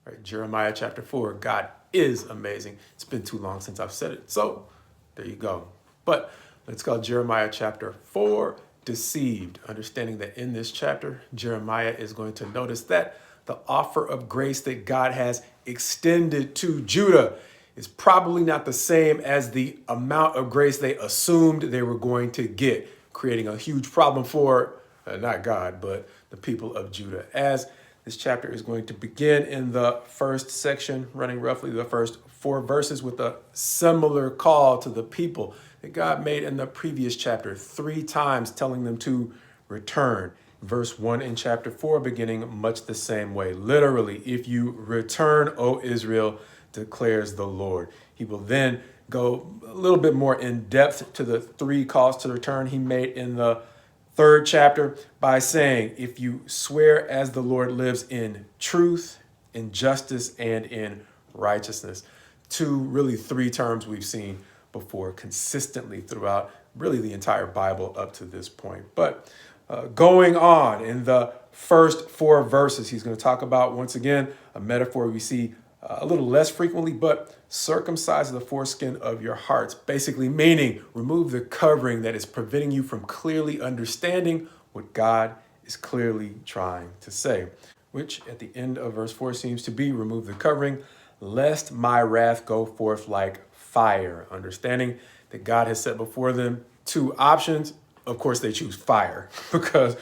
Right? Jeremiah chapter 4, God is amazing. It's been too long since I've said it. So there you go. But let's go Jeremiah chapter 4, deceived. Understanding that in this chapter, Jeremiah is going to notice that the offer of grace that God has extended to Judah is probably not the same as the amount of grace they assumed they were going to get, creating a huge problem for not God, but the people of Judah. As this chapter is going to begin in the first section, running roughly the first 4 verses with a similar call to the people that God made in the previous chapter 3 times, telling them to return. Verse 1 in chapter 4, beginning much the same way. Literally, if you return, O Israel, declares the Lord. He will then go a little bit more in depth to the 3 calls to return he made in the 3rd chapter by saying, if you swear as the Lord lives in truth, in justice, and in righteousness. 3 terms we've seen before consistently throughout really the entire Bible up to this point. But going on in the first 4 verses, he's going to talk about, once again, a metaphor we see a little less frequently, but circumcise the foreskin of your hearts, basically meaning remove the covering that is preventing you from clearly understanding what God is clearly trying to say, which at the end of verse 4 seems to be remove the covering, lest my wrath go forth like fire. Understanding that God has set before them 2 options. Of course, they choose fire because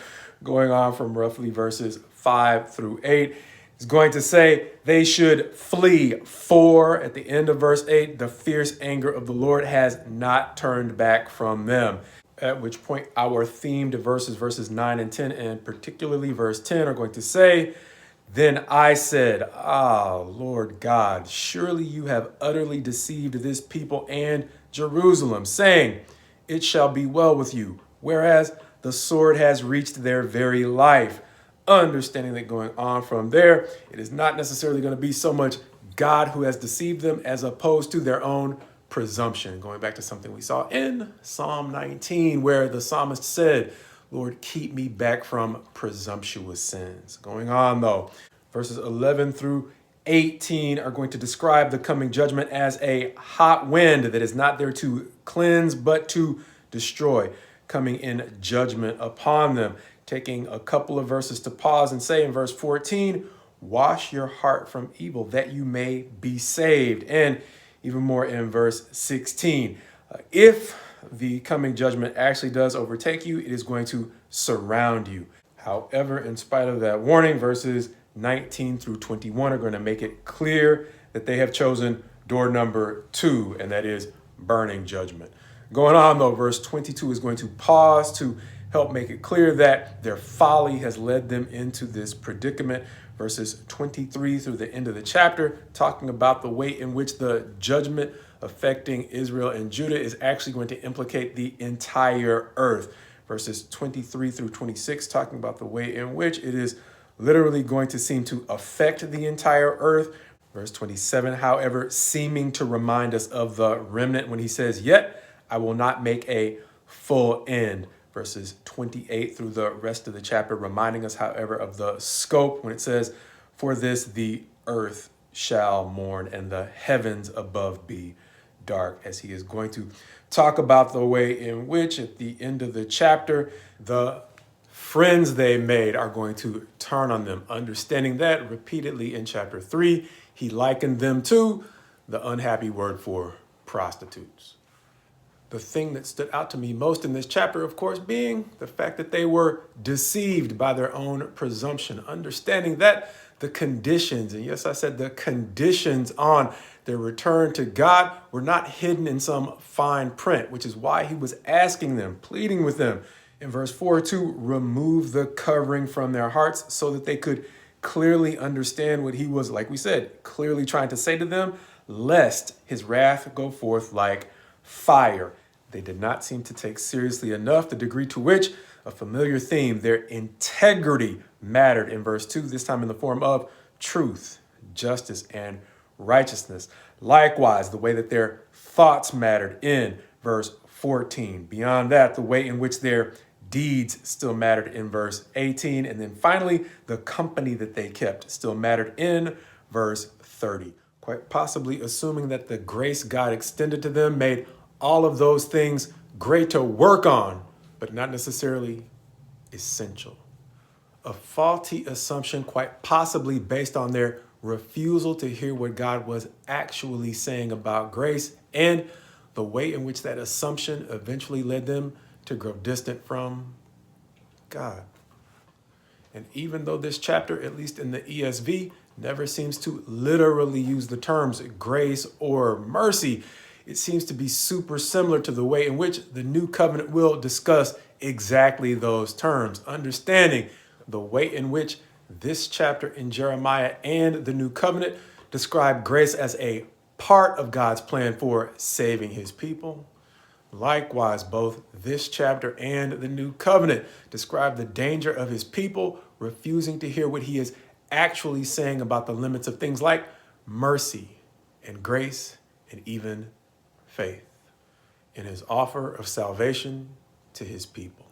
going on from roughly verses 5 through 8, is going to say they should flee. For at the end of verse 8, the fierce anger of the Lord has not turned back from them. At which point our themed verses 9 and 10, and particularly verse 10, are going to say, then I said, Lord God, surely you have utterly deceived this people and Jerusalem, saying, it shall be well with you, whereas the sword has reached their very life. Understanding that going on from there, it is not necessarily going to be so much God who has deceived them as opposed to their own presumption. Going back to something we saw in Psalm 19, where the psalmist said, Lord, keep me back from presumptuous sins. Going on though, verses 11 through 18 are going to describe the coming judgment as a hot wind that is not there to cleanse, but to destroy, coming in judgment upon them. Taking a couple of verses to pause and say in verse 14, wash your heart from evil that you may be saved. And even more in verse 16, if the coming judgment actually does overtake you, it is going to surround you. However, in spite of that warning, verses 19 through 21 are going to make it clear that they have chosen door number 2, and that is burning judgment. Going on though, verse 22 is going to pause to help make it clear that their folly has led them into this predicament. Verses 23 through the end of the chapter, talking about the way in which the judgment affecting Israel and Judah is actually going to implicate the entire earth. Verses 23 through 26, talking about the way in which it is literally going to seem to affect the entire earth. Verse 27, however, seeming to remind us of the remnant when he says, yet I will not make a full end. Verses 28 through the rest of the chapter, reminding us, however, of the scope when it says, for this the earth shall mourn and the heavens above be dark, as he is going to talk about the way in which at the end of the chapter, the friends they made are going to turn on them, understanding that repeatedly in chapter 3, he likened them to the unhappy word for prostitutes. The thing that stood out to me most in this chapter, of course, being the fact that they were deceived by their own presumption, understanding that the conditions, and yes, I said the conditions on their return to God were not hidden in some fine print, which is why he was asking them, pleading with them in verse 4 to remove the covering from their hearts so that they could clearly understand what he was, like we said, clearly trying to say to them, lest his wrath go forth like fire. They did not seem to take seriously enough the degree to which a familiar theme, their integrity, mattered in verse 2, this time in the form of truth, justice, and righteousness. Likewise, the way that their thoughts mattered in verse 14. Beyond that, the way in which their deeds still mattered in verse 18. And then finally, the company that they kept still mattered in verse 30, quite possibly assuming that the grace God extended to them made all of those things great to work on, but not necessarily essential. A faulty assumption, quite possibly based on their refusal to hear what God was actually saying about grace and the way in which that assumption eventually led them to grow distant from God. And even though this chapter, at least in the ESV, never seems to literally use the terms grace or mercy, it seems to be super similar to the way in which the New Covenant will discuss exactly those terms, understanding the way in which this chapter in Jeremiah and the New Covenant describe grace as a part of God's plan for saving his people. Likewise, both this chapter and the New Covenant describe the danger of his people refusing to hear what he is actually saying about the limits of things like mercy and grace and even faith in his offer of salvation to his people.